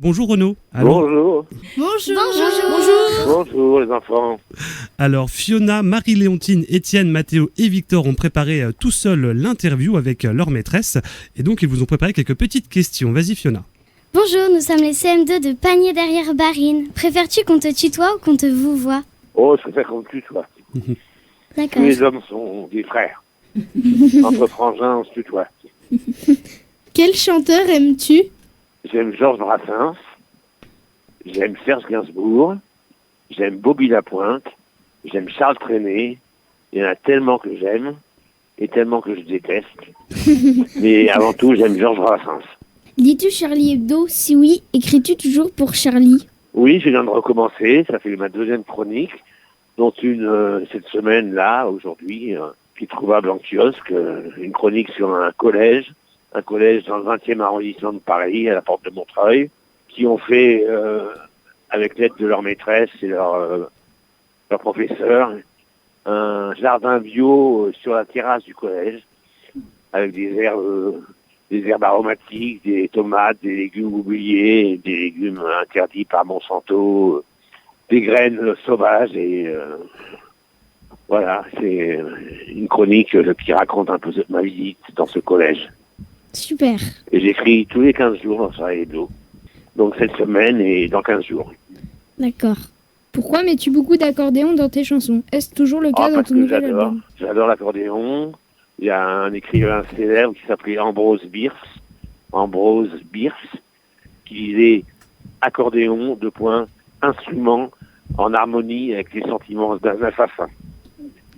Bonjour Renaud. Alors, Bonjour. Bonjour les enfants. alors Fiona, Marie-Léontine, Étienne, Mathéo et Victor ont préparé tout seuls l'interview avec leur maîtresse. Et donc ils vous ont préparé quelques petites questions. Vas-y Fiona. Bonjour, nous sommes les CM2 de Panier derrière Barine. Préfères-tu qu'on te tutoie ou qu'on te vouvoie? Oh, je préfère qu'on me tutoie. D'accord. Tous les hommes sont des frères. Entre frangins, on se tutoie. Quel chanteur aimes-tu? J'aime Georges Brassens. J'aime Serge Gainsbourg. J'aime Bobby Lapointe. J'aime Charles Trenet. Il y en a tellement que j'aime et tellement que je déteste. Mais avant tout, j'aime Georges Brassens. Lis-tu Charlie Hebdo? Si oui, écris-tu toujours pour Charlie? Oui, je viens de recommencer. Ça fait ma deuxième chronique, dont une cette semaine-là, aujourd'hui, qui est trouvable en kiosque. Une chronique sur un collège dans le 20e arrondissement de Paris, à la porte de Montreuil, qui ont fait, avec l'aide de leur maîtresse et leur professeur, un jardin bio sur la terrasse du collège, avec des herbes aromatiques, des tomates, des légumes oubliés, des légumes interdits par Monsanto, des graines sauvages et voilà, c'est une chronique qui raconte un peu ma visite dans ce collège. Super. Et j'écris tous les 15 jours dans Charlie Hebdo. Donc cette semaine et dans 15 jours. D'accord. Pourquoi mets-tu beaucoup d'accordéon dans tes chansons? Est-ce toujours le cas dans Parce ton que nouvel album? j'adore l'accordéon. Il y a un écrivain célèbre qui s'appelait Ambrose Bierce, qui disait accordéon, instrument en harmonie avec les sentiments d'un assassin.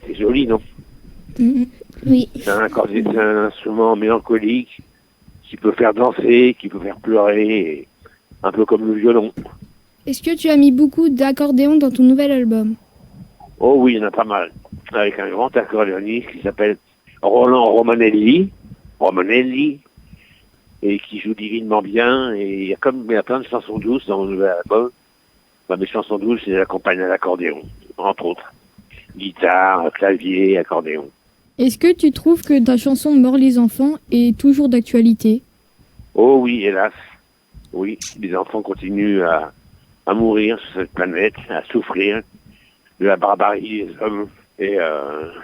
C'est joli, non? Oui. C'est un instrument mélancolique qui peut faire danser, qui peut faire pleurer, un peu comme le violon. Est-ce que tu as mis beaucoup d'accordéon dans ton nouvel album? Oh oui, il y en a pas mal. Avec un grand accordéoniste qui s'appelle Roland Romanelli, et qui joue divinement bien. Et il y a plein de chansons douces dans mon nouvel album. Mes chansons douces, c'est accompagnées à l'accordéon, entre autres. Guitare, clavier, accordéon. Est-ce que tu trouves que ta chanson Mort les enfants est toujours d'actualité? Oh oui, hélas. Oui, les enfants continuent à mourir sur cette planète, à souffrir de la barbarie des hommes. Et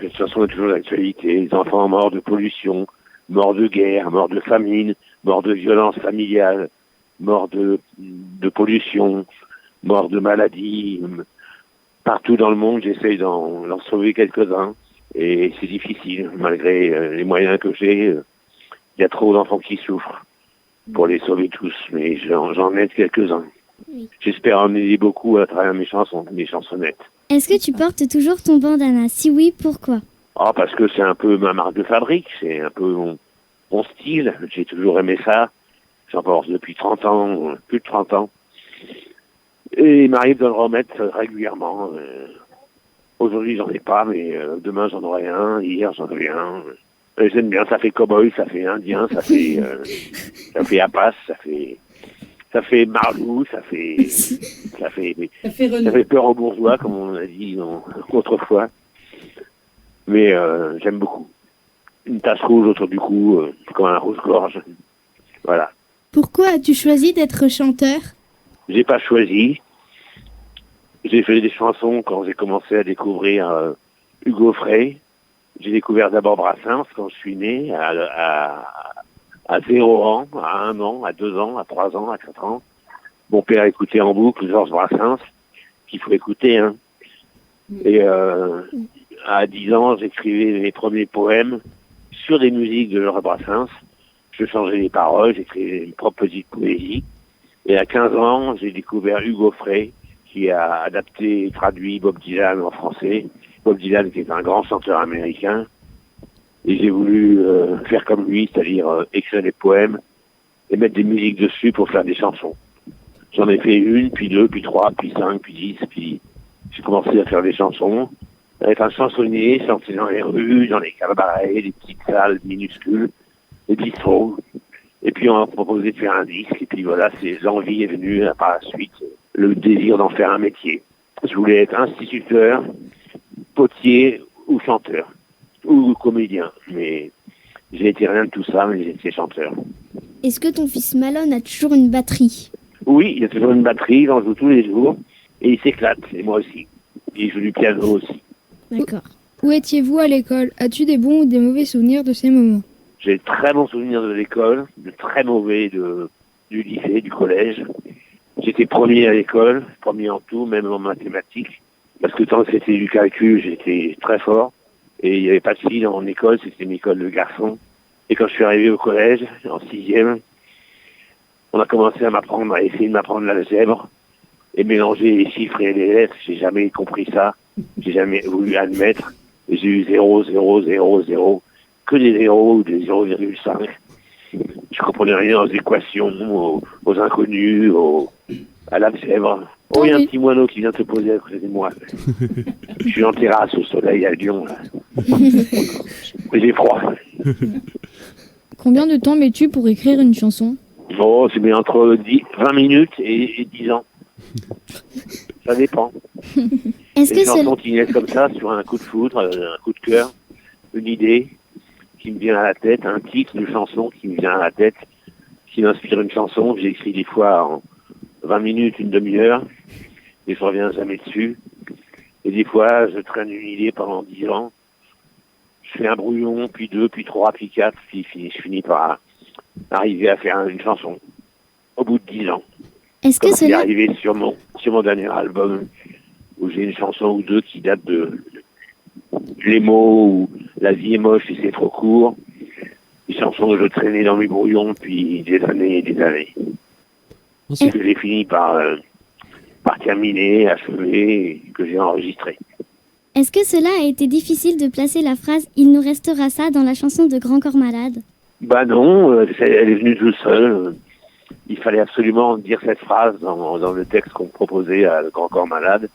cette chanson est toujours d'actualité. Les enfants morts de pollution, morts de guerre, morts de famine, morts de violence familiale, morts de pollution, morts de maladies. Partout dans le monde, j'essaye d'en sauver quelques-uns. Et c'est difficile, malgré les moyens que j'ai. Il y a trop d'enfants qui souffrent pour les sauver tous, mais j'en aide quelques-uns. Oui. J'espère en aider beaucoup à travers mes chansonnettes. Est-ce que tu portes toujours ton bandana? Si oui, pourquoi? Ah, parce que c'est un peu ma marque de fabrique, c'est un peu mon style. J'ai toujours aimé ça. J'en porte depuis 30 ans, plus de 30 ans. Et il m'arrive de le remettre régulièrement. Aujourd'hui, j'en ai pas, mais demain, j'en aurai un. Hier, j'en ai un. J'aime bien, ça fait cow-boy, ça fait indien, ça fait apas, ça fait marlou, ça fait peur aux bourgeois, comme on a dit autrefois. Mais j'aime beaucoup. Une tache rouge autour du cou, comme un rouge-gorge. Voilà. Pourquoi as-tu choisi d'être chanteur? J'ai pas choisi. J'ai fait des chansons quand j'ai commencé à découvrir Hugo Frey. J'ai découvert d'abord Brassens quand je suis né, à 0 ans, à 1 an, à 2 ans, à 3 ans, à 4 ans. Mon père écoutait en boucle Georges Brassens, qu'il faut écouter, hein. Et à 10 ans, j'écrivais mes premiers poèmes sur des musiques de Georges Brassens. Je changeais les paroles, j'écrivais mes propres petites poésies. Et à 15 ans, j'ai découvert Hugo Frey, qui a adapté et traduit Bob Dylan en français. Bob Dylan, qui est un grand chanteur américain. Et j'ai voulu faire comme lui, c'est-à-dire écrire des poèmes et mettre des musiques dessus pour faire des chansons. J'en ai fait 1, puis 2, puis 3, puis 5, puis 10, puis j'ai commencé à faire des chansons. Être un chansonnier, chanter dans les rues, dans les cabarets, des petites salles minuscules, des bistrots. Et puis on m'a proposé de faire un disque, et puis voilà, l'envie est venue par la suite, le désir d'en faire un métier. Je voulais être instituteur, potier ou chanteur, ou comédien, mais j'ai été rien de tout ça, mais j'ai été chanteur. Est-ce que ton fils Malone a toujours une batterie? Oui, il y a toujours une batterie, j'en joue tous les jours. Et il s'éclate, et moi aussi. Et il joue du piano aussi. D'accord. Où étiez-vous à l'école? As-tu des bons ou des mauvais souvenirs de ces moments? J'ai de très bons souvenirs de l'école, de très mauvais du lycée, du collège. J'étais premier à l'école, premier en tout, même en mathématiques. Parce que tant que c'était du calcul, j'étais très fort. Et il n'y avait pas de filles dans mon école, c'était une école de garçons. Et quand je suis arrivé au collège, en 6e, on a commencé à essayer de m'apprendre l'algèbre et mélanger les chiffres et les lettres. J'ai jamais compris ça. J'ai jamais voulu admettre. Et j'ai eu 0, 0, 0, 0. Que des 0 ou des 0,5. Je comprenais rien aux équations, aux inconnus, à l'algèbre. Oh, il y a un petit moineau qui vient se poser à côté de moi. Je suis en terrasse au soleil à Lyon, là. J'ai froid. Combien de temps mets-tu pour écrire une chanson? Oh, c'est bien entre 20 minutes et 10 ans. Ça dépend. Est-ce que Une chanson cela... qui naît comme ça, sur un coup de foudre, un coup de cœur, une idée qui me vient à la tête, un titre de chanson qui me vient à la tête, qui m'inspire une chanson que j'ai écrit des fois en 20 minutes, une demi-heure, et je reviens jamais dessus. Et des fois, je traîne une idée pendant 10 ans. Je fais un brouillon, puis 2, puis 3, puis 4, puis je finis par arriver à faire une chanson au bout de 10 ans. Est-ce que Comme c'est cela... arrivé sur mon dernier album, où j'ai une chanson ou deux qui datent de les mots ou la vie est moche et c'est trop court. Des chansons que je traînais dans mes brouillons depuis des années et des années. Ensuite, Que j'ai fini par terminer, achever, et que j'ai enregistré. Est-ce que cela a été difficile de placer la phrase « Il nous restera ça » dans la chanson de Grand Corps Malade? Bah non, elle est venue toute seule. Il fallait absolument dire cette phrase dans le texte qu'on proposait à Le Grand Corps Malade.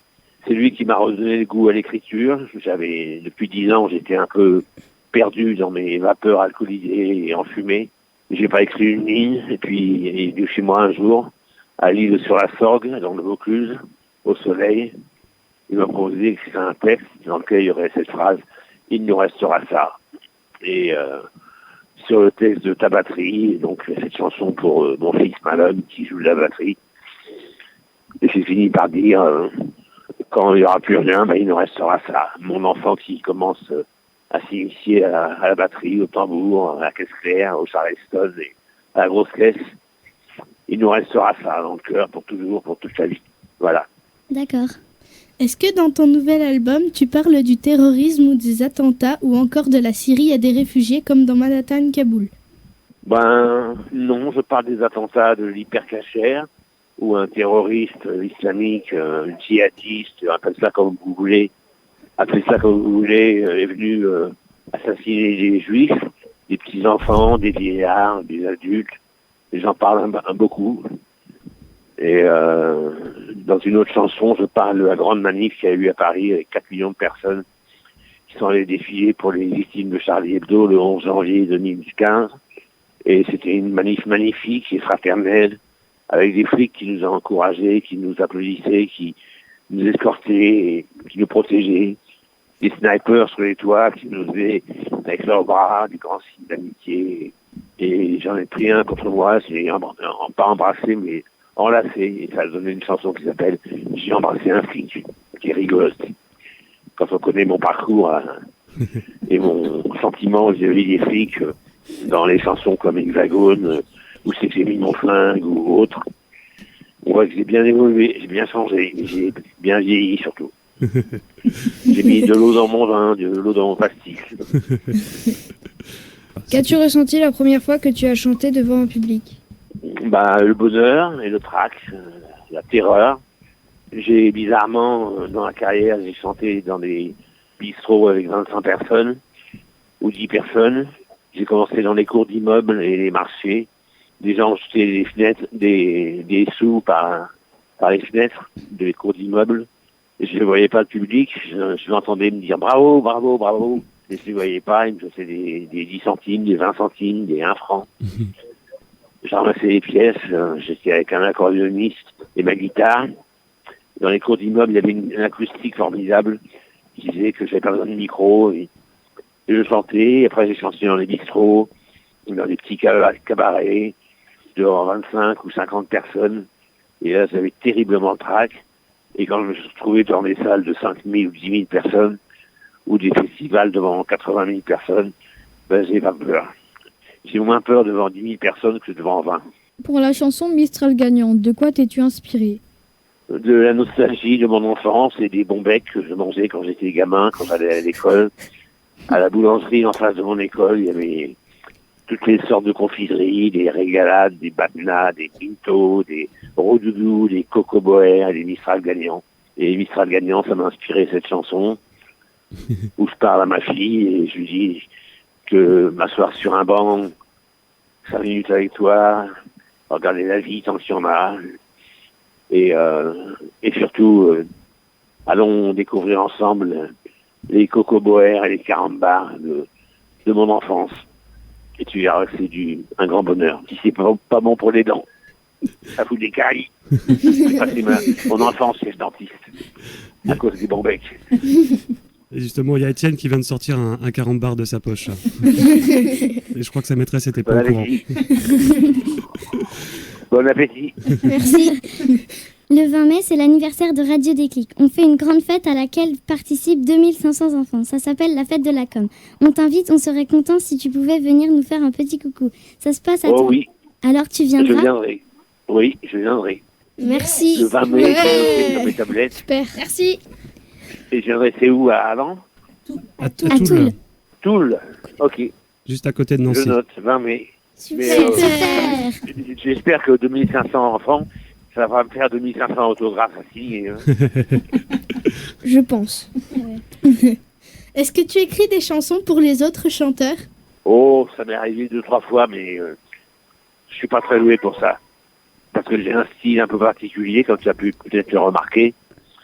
C'est lui qui m'a redonné le goût à l'écriture. Depuis 10 ans, j'étais un peu perdu dans mes vapeurs alcoolisées et enfumées. J'ai pas écrit une ligne. Et puis, il est venu chez moi un jour, à l'île sur la Sorgue, dans le Vaucluse, au soleil. Il m'a proposé d'écrire un texte dans lequel il y aurait cette phrase « Il nous restera ça ». Et sur le texte de Ta batterie, donc cette chanson pour mon fils Malone qui joue de la batterie. Et j'ai fini par dire quand il n'y aura plus rien, il nous restera ça. Mon enfant qui commence à s'initier à la batterie, au tambour, à la caisse claire, au charleston et à la grosse caisse. Il nous restera ça dans le cœur pour toujours, pour toute la vie. Voilà. D'accord. Est-ce que dans ton nouvel album, tu parles du terrorisme ou des attentats ou encore de la Syrie à des réfugiés comme dans Manhattan, Kaboul? Non, je parle des attentats de l'hypercachère où un terroriste islamique, un djihadiste, appelez ça comme vous voulez, est venu assassiner des juifs, des petits-enfants, des vieillards, des adultes. Et j'en parle beaucoup. Et dans une autre chanson, je parle de la grande manif qu'il y a eu à Paris avec 4 millions de personnes qui sont allées défiler pour les victimes de Charlie Hebdo le 11 janvier 2015. Et c'était une manif magnifique et fraternelle avec des flics qui nous ont encouragés, qui nous applaudissaient, qui nous escortaient, et qui nous protégeaient. Des snipers sur les toits qui nous faisaient avec leurs bras des grands signes d'amitié. Et j'en ai pris un contre moi, j'ai pas embrassé, mais enlacé, et ça a donné une chanson qui s'appelle « J'ai embrassé un flic », qui est rigolote. Quand on connaît mon parcours et mon sentiment vis-à-vis des flics dans les chansons comme Hexagone, où c'est que j'ai mis mon flingue ou autre, on voit que j'ai bien évolué, j'ai bien changé, j'ai bien vieilli surtout. J'ai mis de l'eau dans mon vin, de l'eau dans mon pastis. Qu'as-tu ressenti la première fois que tu as chanté devant un public? Le bonheur et le trac, la terreur. J'ai bizarrement, dans la carrière, j'ai chanté dans des bistrots avec 25 personnes ou 10 personnes. J'ai commencé dans les cours d'immeubles et les marchés. Des gens jetaient des fenêtres, des sous par les fenêtres des cours d'immeubles. Et je ne voyais pas le public. Je l'entendais me dire bravo, bravo, bravo. Et je ne voyais pas. Ils me jetaient des 10 centimes, des 20 centimes, des 1 franc. J'ai ramassé les pièces, j'étais avec un accordéoniste et ma guitare. Dans les cours d'immeuble, il y avait une acoustique formidable qui disait que j'avais pas besoin de micro. Et je chantais, après j'ai chanté dans les bistrots, dans des petits cabarets, devant 25 ou 50 personnes. Et là, j'avais terriblement le trac. Et quand je me suis retrouvé dans des salles de 5 000 ou 10 000 personnes, ou des festivals devant 80 000 personnes, ben, j'ai pas peur. J'ai moins peur devant 10 000 personnes que devant 20. Pour la chanson Mistral gagnante, de quoi t'es-tu inspiré? De la nostalgie de mon enfance et des bons becs que je mangeais quand j'étais gamin, quand j'allais à l'école. À la boulangerie en face de mon école, il y avait toutes les sortes de confiseries, des régalades, des batnas, des pintos, des rodoudous, des cocoboères, des Mistral gagnants. Et Mistral gagnant, ça m'a inspiré cette chanson où je parle à ma fille et je lui dis que m'asseoir sur un banc, 5 minutes avec toi, regarder la vie tant qu'il y en a. Et surtout, allons découvrir ensemble les cocoboères et les carambars de mon enfance. Et tu verras que c'est un grand bonheur. Si c'est pas bon pour les dents, ça fout des caries. J'ai passé mon enfance chez le dentiste à cause des bons becs. Et justement, il y a Étienne qui vient de sortir un carambar de sa poche. Et je crois que sa maîtresse était pas au courant. Bon appétit. Merci. Le 20 mai, c'est l'anniversaire de Radio Déclic. On fait une grande fête à laquelle participent 2500 enfants. Ça s'appelle la fête de la com. On t'invite, on serait content si tu pouvais venir nous faire un petit coucou. Ça se passe à Oh Tours. oui, Alors tu je viendras? viendrai. Oui, je viendrai. Merci. Le 20 mai, Ouais. je noté sur mes tablettes. Super. Merci. Et je viendrai, c'est où, à Arlan? À À Toul, Toul. Toul. Ok, juste à côté de je Nancy. note, 20 mai. Super. J'espère que 2500 enfants, ça va me faire 2500 autographes à signer. Hein. Je pense. Est-ce que tu écris des chansons pour les autres chanteurs? Oh, ça m'est arrivé 2-3 fois, mais je suis pas très doué pour ça. Parce que j'ai un style un peu particulier, comme tu as pu peut-être le remarquer,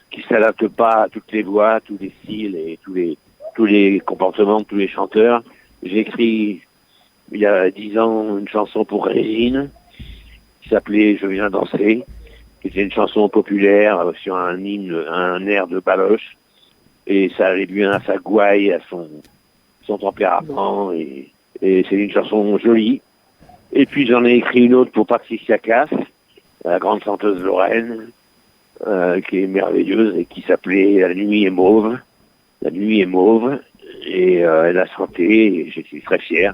qui s'adapte pas à toutes les voix, tous les styles et tous les comportements de tous les chanteurs. J'ai écrit il y a 10 ans une chanson pour Régine qui s'appelait Je viens danser, qui était une chanson populaire sur un hymne, un air de Baloche, et ça allait bien à sa gouaille, à son tempérament, et c'est une chanson jolie. Et puis j'en ai écrit une autre pour Patricia Cass, la grande chanteuse lorraine, qui est merveilleuse et qui s'appelait La nuit est mauve. La nuit est mauve, et elle a chanté, et j'étais très fier.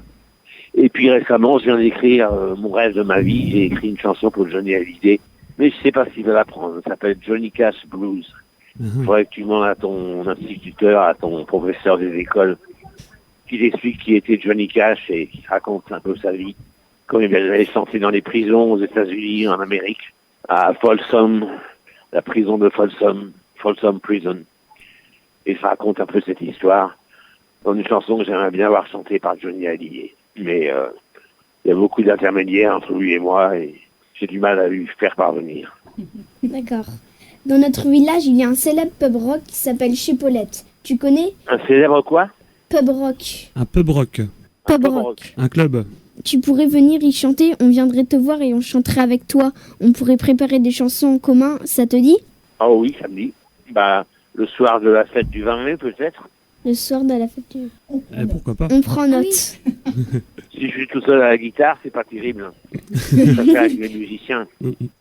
Et puis récemment, je viens d'écrire mon rêve de ma vie. J'ai écrit une chanson pour Johnny Hallyday, mais je sais pas s'il va la prendre. Ça s'appelle Johnny Cash Blues. Il faudrait que tu demandes à ton instituteur, à ton professeur des écoles, qui t'explique qui était Johnny Cash et qui raconte un peu sa vie. Quand il allait chanter dans les prisons aux États-Unis, en Amérique, à Folsom, la prison de Folsom Prison. Et ça raconte un peu cette histoire dans une chanson que j'aimerais bien voir chantée par Johnny Hallyday. Mais il y a beaucoup d'intermédiaires entre lui et moi et j'ai du mal à lui faire parvenir. D'accord. Dans notre village, il y a un célèbre pub rock qui s'appelle Chez Paulette. Tu connais? Un célèbre quoi? Pub rock. Un pub rock, Pub pub rock. rock. un club. Tu pourrais venir y chanter, on viendrait te voir et on chanterait avec toi. On pourrait préparer des chansons en commun, ça te dit? Oh oui, ça me dit. Bah, le soir de la fête du 20 mai peut-être. Le soir de la fête du... Pourquoi pas. On prend note. Si je suis tout seul à la guitare, c'est pas terrible. Je préfère avec les musiciens.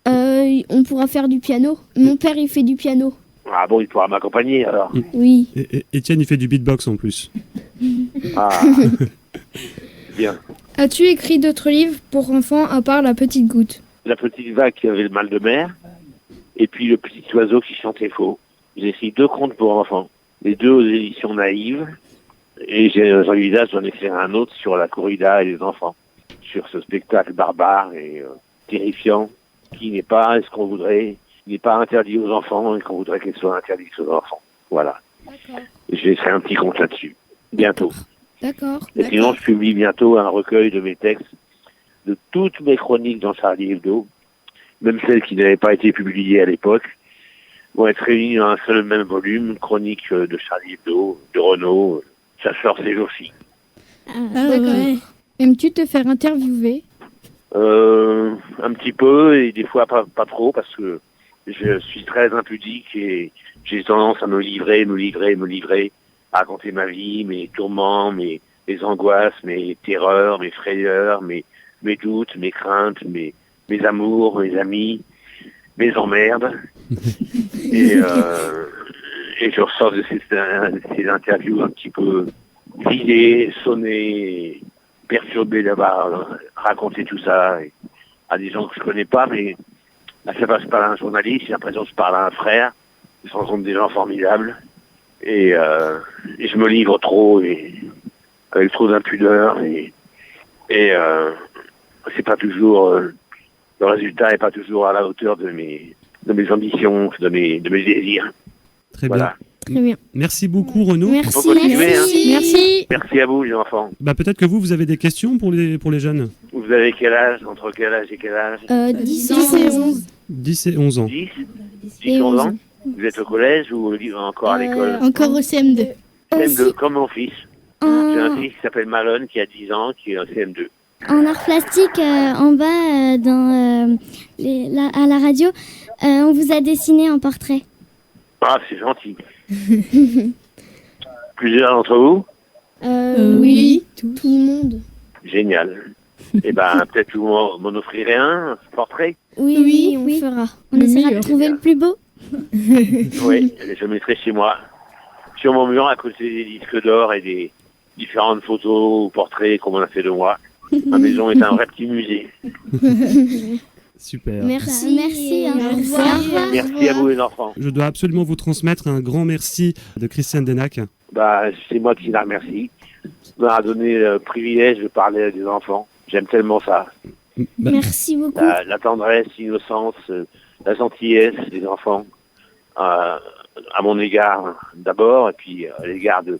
On pourra faire du piano. Mon père, il fait du piano. Ah bon, il pourra m'accompagner alors. Oui. Et Étienne, il fait du beatbox en plus. Ah, bien. As-tu écrit d'autres livres pour enfants à part La Petite Goutte? La petite vague qui avait le mal de mer, et puis le petit oiseau qui chantait faux. J'ai écrit 2 contes pour enfants, les 2 aux éditions Naïves, et j'envisage d'en écrire un autre sur la corrida et les enfants, sur ce spectacle barbare et terrifiant, qui n'est pas ce qu'on voudrait, qui n'est pas interdit aux enfants et qu'on voudrait qu'il soit interdit aux enfants. Voilà. D'accord. Et je vais écrire un petit conte là-dessus, bientôt. D'accord. Et sinon, je publie bientôt un recueil de mes textes, de toutes mes chroniques dans Charlie Hebdo, même celles qui n'avaient pas été publiées à l'époque, vont être réunies dans un seul même volume, chronique de Charlie Hebdo, de Renaud. Ça sort ces jours-ci. D'accord. Aimes-tu te faire interviewer? Un petit peu, et des fois pas trop, parce que je suis très impudique et j'ai tendance à me livrer, à raconter ma vie, mes tourments, mes angoisses, mes terreurs, mes frayeurs, mes doutes, mes craintes, mes amours, mes amis, mes emmerdes. et je ressors de ces interviews un petit peu vidées, sonnées, perturbées d'avoir raconté tout ça à des gens que je connais pas, mais à chaque fois que je parle à un journaliste, j'ai l'impression que je parle à un frère. Je rencontre des gens formidables et je me livre trop et avec trop d'impudeur et c'est pas toujours le résultat est pas toujours à la hauteur de mes ambitions, de mes désirs. Très Voilà. Très bien. Merci beaucoup Renaud. Merci. Faut continuer, hein. Merci. Merci à vous les enfants. Peut-être que vous avez des questions pour les jeunes. Vous avez quel âge? Entre quel âge et quel âge? 10 et 11. 10 et 11 ans. 10 Et 11 11 ans. Vous êtes au collège ou encore à l'école? Encore au CM2. CM2, comme mon fils. J'ai un En, fils qui s'appelle Malone, qui a 10 ans, qui est en CM2. en art plastique, en bas, à la radio, on vous a dessiné en portrait. Ah, c'est gentil. Plusieurs d'entre vous? Oui. Tout le monde. Génial. Eh ben, peut-être vous m'en offrirez un portrait? Oui, on fera. On essaiera de meilleur. trouver le plus beau. Oui, je le mettrai chez moi. Sur mon mur, à côté des disques d'or et des différentes photos ou portraits qu'on a fait de moi. Ma maison est un vrai petit musée. Super. Merci. Merci, hein. Au Merci, revoir. au revoir. Merci à vous les enfants. Je dois absolument vous transmettre un grand merci de Christiane Denac. C'est moi qui la remercie. Ça m'a donné le privilège de parler à des enfants. J'aime tellement ça. Merci beaucoup. La tendresse, l'innocence, la gentillesse des enfants à mon égard d'abord et puis à l'égard de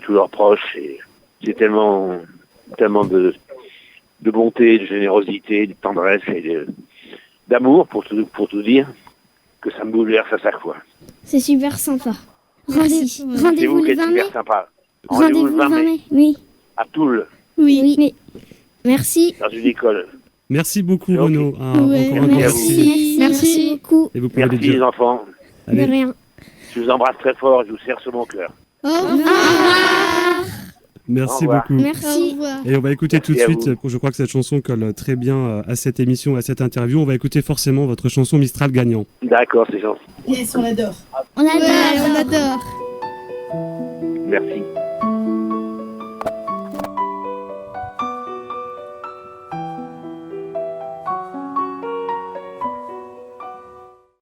tous leurs proches. Et j'ai tellement de bonté, de générosité, de tendresse et d'amour pour tout dire que ça me bouleverse à chaque fois. C'est super sympa. C'est Rendez-vous vous qui le êtes 20 mai. super sympa. Rendez-vous le 20 mai. Oui. À Toul, Oui. Oui. Merci. dans une école. Merci beaucoup Ok. Renaud. Ouais, Encore un grand merci. Merci beaucoup. Et vous pouvez le Merci les dire. enfants. De Allez, rien. Je vous embrasse très fort, je vous serre sur mon cœur. Au revoir. merci Au revoir. beaucoup. Au Merci. revoir. Et on va écouter tout de Merci à suite, je crois que cette chanson colle très bien à cette émission, à cette interview. On va écouter forcément votre chanson Mistral gagnant. D'accord, c'est gentil. On adore. Ouais, on adore. Merci.